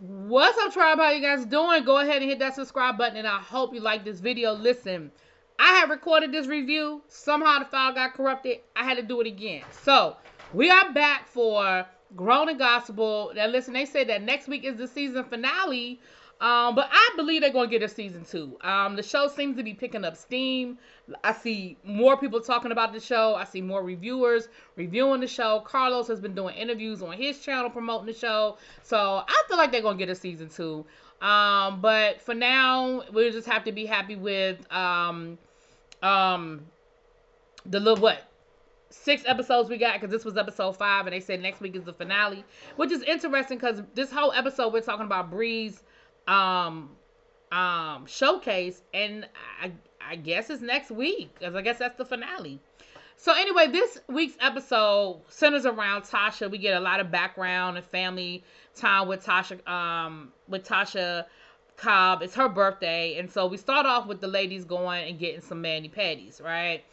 What's up, tribe? How you guys doing? Go ahead and hit that subscribe button, and I hope you like this video. Listen, I have recorded this review. Somehow the file got corrupted. I had to do it again. So, we are back for Grown and Gospel. Now, listen, they said that next week is the season finale, but I believe they're going to get a season 2. The show seems to be picking up steam. I see more people talking about the show. I see more reviewers reviewing the show. Carlos has been doing interviews on his channel promoting the show. So I feel like they're going to get a season 2. But for now, we'll just have to be happy with the little, what, 6 episodes we got, because this was episode 5, and they said next week is the finale, which is interesting because this whole episode we're talking about Bree's showcase, and I guess it's next week, because I guess that's the finale. So anyway, this week's episode centers around Tasha. We get a lot of background and family time with Tasha Cobb. It's her birthday, and so we start off with the ladies going and getting some mani-pedis, right?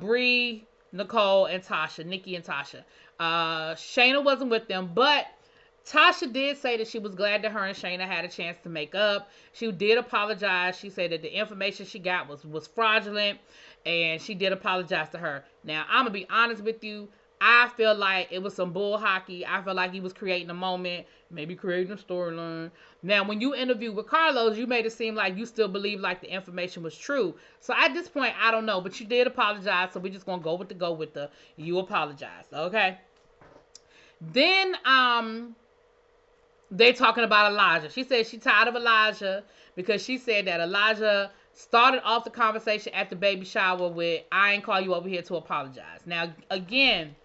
Bree, Nicole, and Tasha, Nikki and Tasha. Shayna wasn't with them, but Tasha did say that she was glad that her and Shayna had a chance to make up. She did apologize. She said that the information she got was fraudulent, and she did apologize to her. Now, I'm going to be honest with you. I feel like it was some bull hockey. I feel like he was creating a moment, maybe creating a storyline. Now, when you interviewed with Carlos, you made it seem like you still believe like the information was true. So at this point, I don't know, but you did apologize, so we're just going to go with the you apologized, okay? Then, they talking about Elijah. She said she tired of Elijah because she said that Elijah started off the conversation at the baby shower with, I ain't call you over here to apologize. Now, again,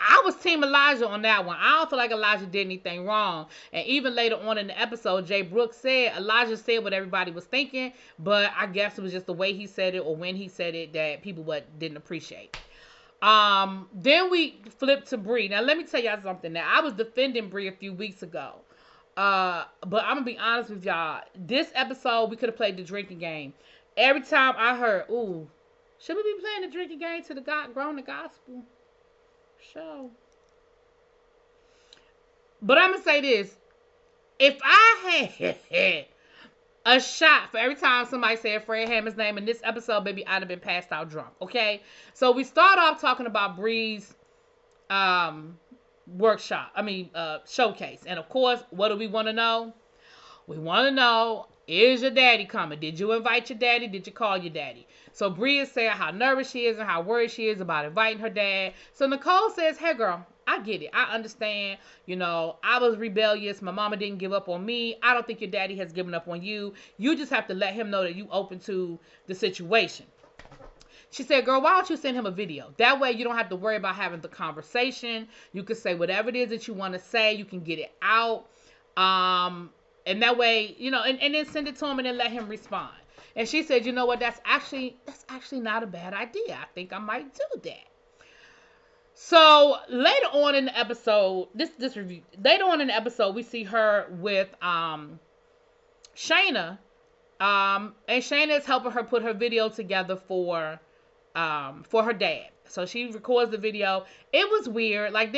I was team Elijah on that one. I don't feel like Elijah did anything wrong. And even later on in the episode, Jay Brooks said Elijah said what everybody was thinking, but I guess it was just the way he said it or when he said it that people didn't appreciate. Then we flipped to Bree. Now, let me tell y'all something. Now, I was defending Bree a few weeks ago. But I'm gonna be honest with y'all. This episode, we could have played the drinking game. Every time I heard, ooh, should we be playing the drinking game to the Grown the Gospel show? But I'm gonna say this. If I had a shot for every time somebody said Fred Hammond's name in this episode, baby, I'd have been passed out drunk. Okay? So we start off talking about Bree's showcase. And of course, what do we want to know? We want to know, is your daddy coming? Did you invite your daddy? Did you call your daddy? So Bree is saying how nervous she is and how worried she is about inviting her dad. So Nicole says, hey girl, I get it. I understand. You know, I was rebellious. My mama didn't give up on me. I don't think your daddy has given up on you. You just have to let him know that you open to the situation. She said, girl, why don't you send him a video? That way you don't have to worry about having the conversation. You can say whatever it is that you want to say. You can get it out. And that way, you know, and then send it to him and then let him respond. And she said, you know what, that's actually not a bad idea. I think I might do that. So later on in the episode, this review, later on in the episode, we see her with Shayna. And Shayna is helping her put her video together for her dad. So she records the video. It was weird. Like,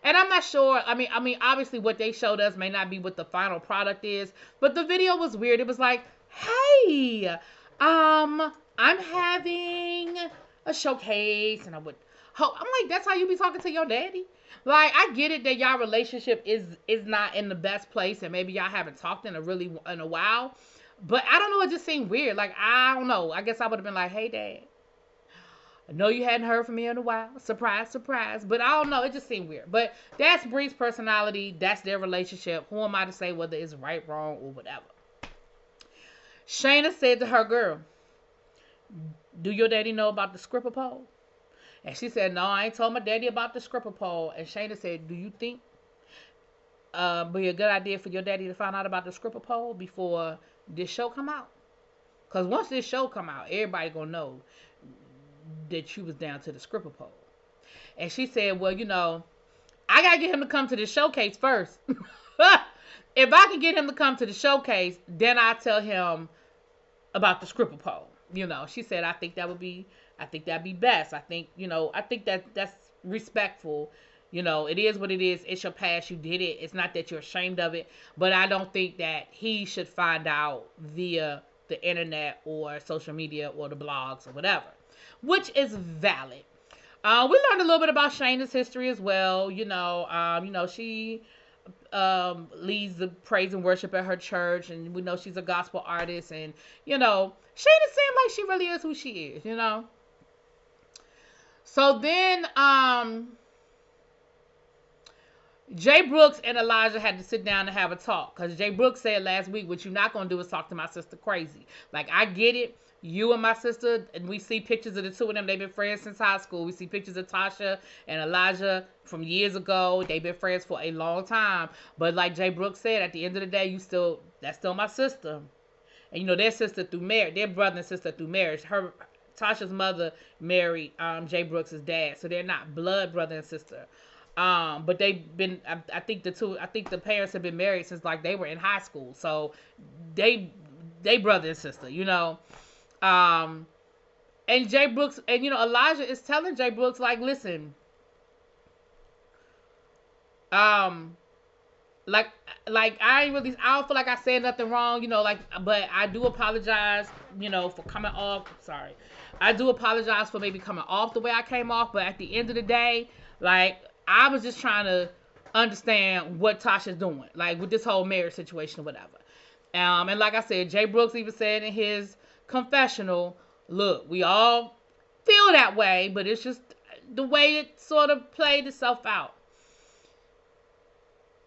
and I'm not sure. I mean, obviously what they showed us may not be what the final product is, but the video was weird. It was like, hey, I'm having a showcase, and I'm like, that's how you be talking to your daddy? Like, I get it that y'all relationship is not in the best place, and maybe y'all haven't talked in a while, but I don't know. It just seemed weird. Like, I don't know. I guess I would have been like, hey, dad, I know you hadn't heard from me in a while. Surprise, surprise. But I don't know. It just seemed weird. But that's Bree's personality. That's their relationship. Who am I to say whether it's right, wrong, or whatever? Shayna said to her, girl, do your daddy know about the stripper pole? And she said, no, I ain't told my daddy about the stripper pole. And Shayna said, do you think be a good idea for your daddy to find out about the stripper pole before this show come out? Because once this show come out, everybody gonna know that you was down to the stripper pole. And she said, well, you know, I gotta get him to come to the showcase first. If I can get him to come to the showcase, then I tell him about the stripper pole. You know, she said, I think that'd be best. I think, you know, I think that's respectful You know, it is what it is. It's your past. You did it. It's not that you're ashamed of it. But I don't think that he should find out via the internet or social media or the blogs or whatever, which is valid. We learned a little bit about Shayna's history as well. She leads the praise and worship at her church, and we know she's a gospel artist. And Shayna seemed like she really is who she is. So then, Jay Brooks and Elijah had to sit down and have a talk, because Jay Brooks said last week, what you're not going to do is talk to my sister crazy. Like, I get it. You and my sister, and we see pictures of the two of them. They've been friends since high school. We see pictures of Tasha and Elijah from years ago. They've been friends for a long time. But like Jay Brooks said, at the end of the day, that's still my sister. And their sister through marriage, their brother and sister through marriage. Tasha's mother married Jay Brooks' dad, so they're not blood brother and sister. But they've been, I think the parents have been married since like they were in high school. So they brother and sister, and Jay Brooks, and Elijah is telling Jay Brooks, like, listen, like I don't feel like I said nothing wrong, but I do apologize, for coming off. Sorry, I do apologize for maybe coming off the way I came off, but at the end of the day, like, I was just trying to understand what Tasha's doing, like, with this whole marriage situation or whatever. And like I said, Jay Brooks even said in his confessional, look, we all feel that way, but it's just the way it sort of played itself out.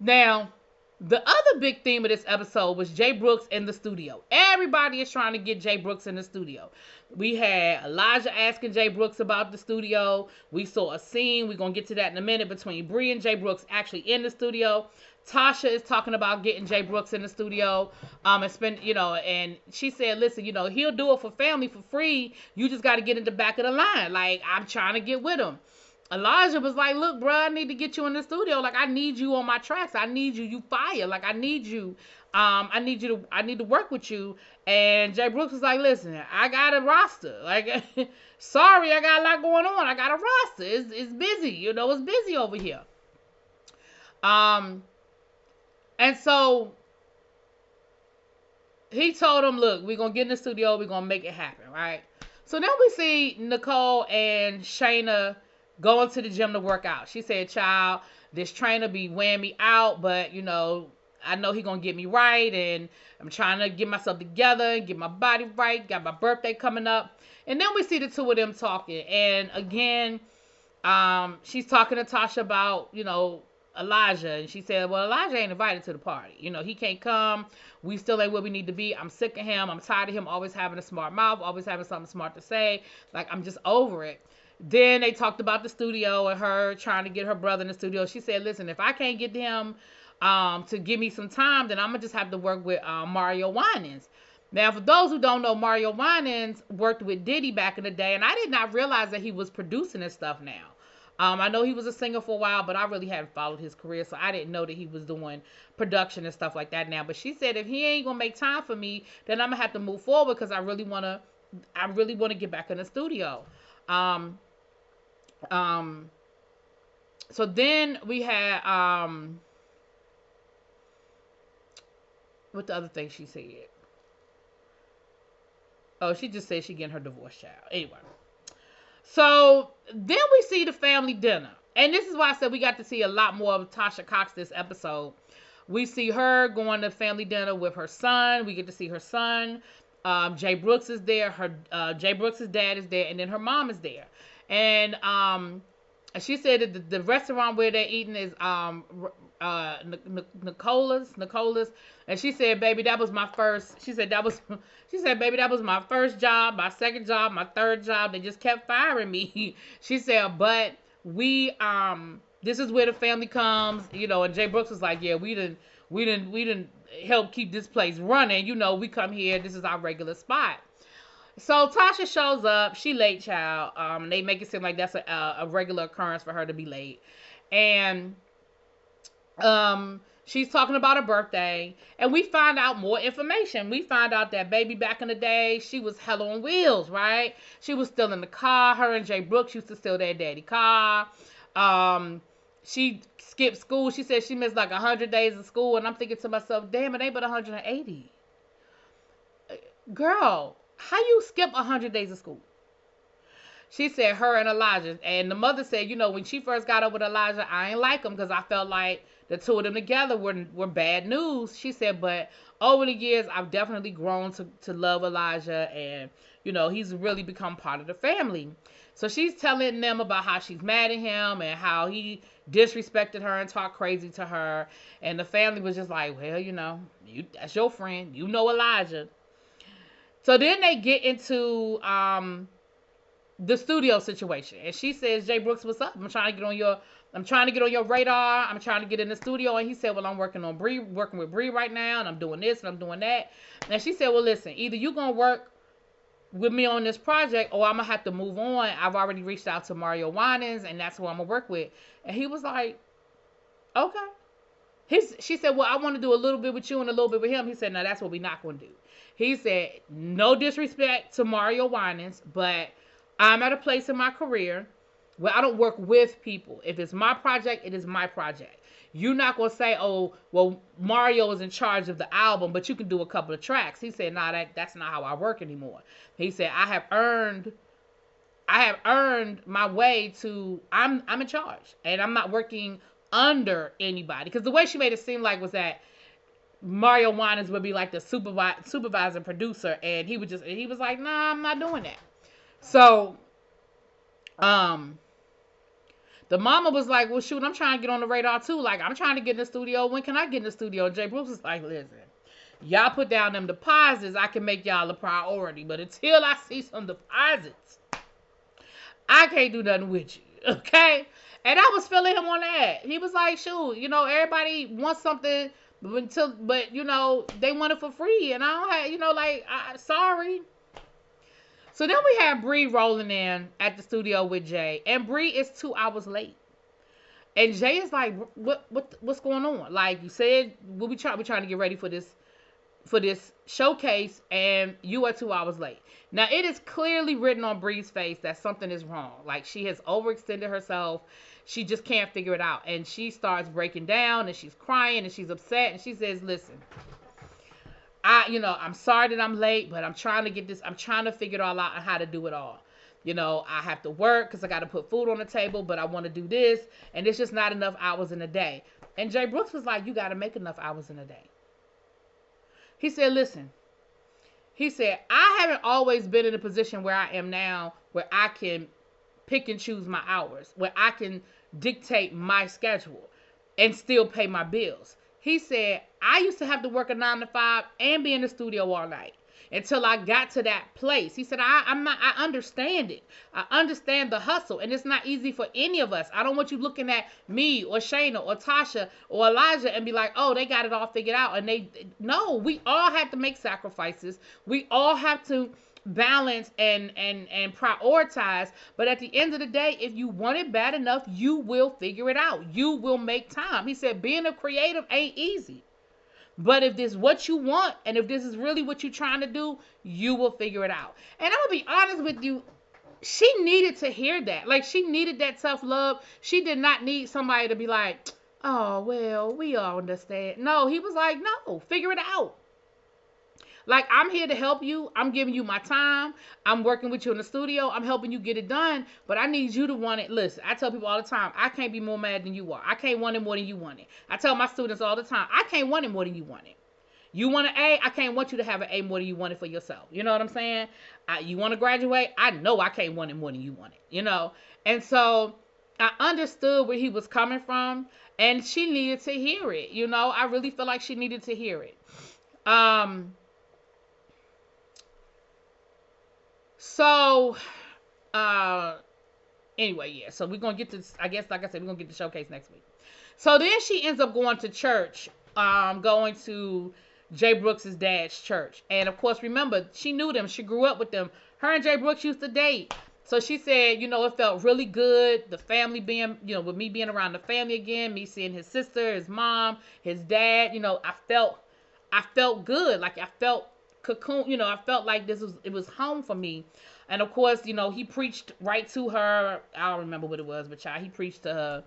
Now, the other big theme of this episode was Jay Brooks in the studio. Everybody is trying to get Jay Brooks in the studio. We had Elijah asking Jay Brooks about the studio. We saw a scene, we're going to get to that in a minute, between Bree and Jay Brooks actually in the studio. Tasha is talking about getting Jay Brooks in the studio, and she said, listen, he'll do it for family for free. You just got to get in the back of the line. Like, I'm trying to get with him. Elijah was like, look, bro, I need to get you in the studio. Like, I need you on my tracks. I need you. You fire. Like, I need you. I need to work with you. And Jay Brooks was like, listen, I got a roster. Like, sorry, I got a lot going on. I got a roster. It's busy. It's busy over here. And so he told him, look, we're going to get in the studio. We're going to make it happen, right? So then we see Nicole and Shayna going to the gym to work out. She said, child, this trainer be weighing me out, but, I know he going to get me right, and I'm trying to get myself together, get my body right, got my birthday coming up. And then we see the two of them talking. And again, she's talking to Tasha about, Elijah, and she said, well, Elijah ain't invited to the party. He can't come. We still ain't where we need to be. I'm sick of him. I'm tired of him always having a smart mouth, always having something smart to say. Like, I'm just over it. Then they talked about the studio and her trying to get her brother in the studio. She said, listen, if I can't get him to give me some time, then I'm going to just have to work with Mario Winans. Now, for those who don't know, Mario Winans worked with Diddy back in the day, and I did not realize that he was producing his stuff now. I know he was a singer for a while, but I really haven't followed his career, so I didn't know that he was doing production and stuff like that now. But she said, if he ain't gonna make time for me, then I'm gonna have to move forward, because I really wanna get back in the studio. So then we had what the other thing she said? Oh, she just said she getting her divorce child. Anyway. So then we see the family dinner. And this is why I said we got to see a lot more of Tasha Cox this episode. We see her going to family dinner with her son. We get to see her son. Jay Brooks is there. Jay Brooks' dad is there. And then her mom is there. And she said that the restaurant where they're eating is Nicola's. And she said, baby, that was my first. She said, baby, that was my first job, my second job, my third job. They just kept firing me. She said, but this is where the family comes, and Jay Brooks was like, yeah, we didn't help keep this place running. We come here. This is our regular spot. So Tasha shows up. She late, child. They make it seem like that's a regular occurrence for her to be late. And she's talking about her birthday, and we find out more information. We find out that baby back in the day, she was hell on wheels, right? She was stealing the car. Her and Jay Brooks used to steal their daddy car. she skipped school. She said she missed like 100 days of school, and I'm thinking to myself, damn, it ain't but 180. Girl, how you skip 100 days of school? She said her and Elijah. And the mother said, when she first got up with Elijah, I ain't like him because I felt like the two of them together were bad news. She said, but over the years, I've definitely grown to love Elijah. And, he's really become part of the family. So she's telling them about how she's mad at him and how he disrespected her and talked crazy to her. And the family was just like, well, that's your friend. Elijah. So then they get into the studio situation, and she says, "Jay Brooks, what's up? I'm trying to get on your radar. I'm trying to get in the studio." And he said, "Well, I'm working with Bree right now, and I'm doing this and I'm doing that." And she said, "Well, listen, either you gonna work with me on this project, or I'm gonna have to move on. I've already reached out to Mario Winans, and that's who I'm gonna work with." And he was like, "Okay." She said, "Well, I want to do a little bit with you and a little bit with him." He said, "No, that's what we're not gonna do." He said, "No disrespect to Mario Winans, but I'm at a place in my career where I don't work with people. If it's my project, it is my project. You're not going to say, oh, well, Mario is in charge of the album, but you can do a couple of tracks." He said, "Nah, that's not how I work anymore." He said, I have earned my way to, I'm in charge, and I'm not working under anybody." Because the way she made it seem like was that Mario Winans would be like the supervisor producer, and he was like, "Nah, I'm not doing that." So, the mama was like, "Well, shoot, I'm trying to get on the radar too. Like, I'm trying to get in the studio. When can I get in the studio?" And Jay Brooks was like, "Listen, y'all put down them deposits. I can make y'all a priority. But until I see some deposits, I can't do nothing with you." Okay? And I was feeling him on that. He was like, "Shoot, everybody wants something, but they want it for free. And I don't have, sorry." So then we had Bree rolling in at the studio with Jay, and Bree is 2 hours late. And Jay is like, "What's going on? Like you said, we're trying to get ready for this showcase, and you are 2 hours late." Now it is clearly written on Bree's face that something is wrong. Like she has overextended herself. She just can't figure it out, and she starts breaking down, and she's crying, and she's upset, and she says, "Listen, I'm sorry that I'm late, but I'm trying to get this. I'm trying to figure it all out and how to do it all. I have to work because I got to put food on the table, but I want to do this, and it's just not enough hours in a day." And Jay Brooks was like, "You got to make enough hours in a day." He said, "Listen," he said, "I haven't always been in a position where I am now, where I can pick and choose my hours, where I can dictate my schedule and still pay my bills." He said, "I used to have to work a 9 to 5 and be in the studio all night until I got to that place." He said, I understand it. I understand the hustle, and it's not easy for any of us. I don't want you looking at me or Shayna or Tasha or Elijah and be like, oh, they got it all figured out." And no, we all have to make sacrifices. We all have to balance and prioritize. But at the end of the day, if you want it bad enough, you will figure it out. You will make time. He said, being a creative ain't easy. But if this is what you want, and if this is really what you're trying to do, you will figure it out. And I'm going to be honest with you, she needed to hear that. Like, she needed that self-love. She did not need somebody to be like, oh, well, we all understand. No, he was like, no, figure it out. Like, I'm here to help you. I'm giving you my time. I'm working with you in the studio. I'm helping you get it done. But I need you to want it. Listen, I tell people all the time, I can't be more mad than you are. I can't want it more than you want it. I tell my students all the time, I can't want it more than you want it. You want an A, I can't want you to have an A more than you want it for yourself. You know what I'm saying? You want to graduate? I know I can't want it more than you want it, And so I understood where he was coming from, and she needed to hear it. I really feel like she needed to hear it. So, anyway, yeah. So we're gonna get to, I guess, like I said, we're gonna get the showcase next week. So then she ends up going to church, going to Jay Brooks's dad's church, and of course, remember, she knew them. She grew up with them. Her and Jay Brooks used to date. So she said, it felt really good. The family being, with me being around the family again, me seeing his sister, his mom, his dad. I felt good. Like I felt cocoon, I felt like it was home for me. And of course, he preached right to her. I don't remember what it was, but child, he preached to her.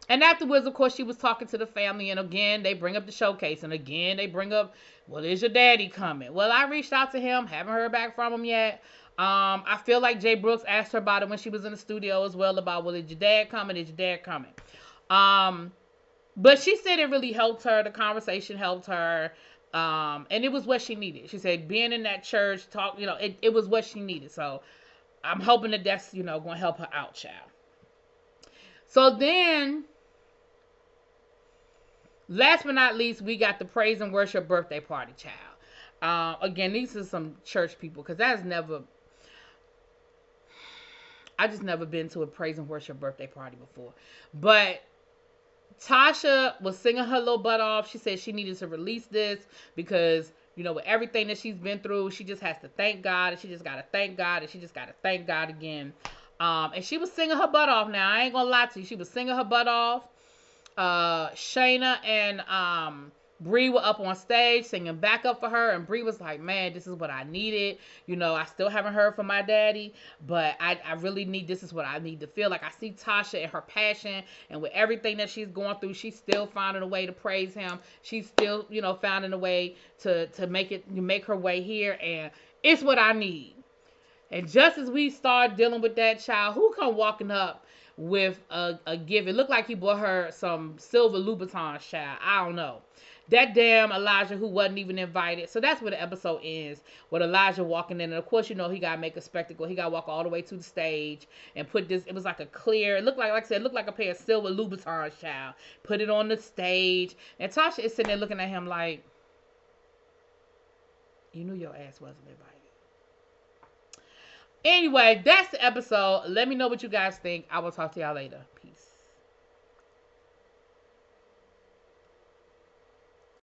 And afterwards, of course, she was talking to the family, and again, they bring up the showcase, and again, they bring up, well, is your daddy coming? Well, I reached out to him, haven't heard back from him yet. I feel like Jay Brooks asked her about it when she was in the studio as well, about, well, is your dad coming? Is your dad coming? But she said it really helped her. The conversation helped her. And it was what she needed. She said being in that church, it was what she needed. So I'm hoping that that's, going to help her out, child. So then, last but not least, we got the praise and worship birthday party, child. Again, these are some church people, because I just never been to a praise and worship birthday party before. But Tasha was singing her little butt off. She said she needed to release this because, with everything that she's been through, she just has to thank God, and she just got to thank God, and she just got to thank God again. And she was singing her butt off. Now, I ain't going to lie to you. She was singing her butt off. Shayna and Bree were up on stage singing back up for her, and Bree was like, man, this is what I needed. I still haven't heard from my daddy, but I really this is what I need to feel. Like, I see Tasha and her passion, and with everything that she's going through, she's still finding a way to praise him. She's still, finding a way to make her way here, and it's what I need. And just as we start dealing with that child, who come walking up with a gift? It looked like he bought her some silver Louboutins, child. I don't know. That damn Elijah, who wasn't even invited. So that's where the episode ends, with Elijah walking in. And of course, he got to make a spectacle. He got to walk all the way to the stage and put this, it was like a clear, it looked like I said, it looked like a pair of silver Louboutins, child. Put it on the stage. And Tasha is sitting there looking at him like, you knew your ass wasn't invited. Anyway, that's the episode. Let me know what you guys think. I will talk to y'all later.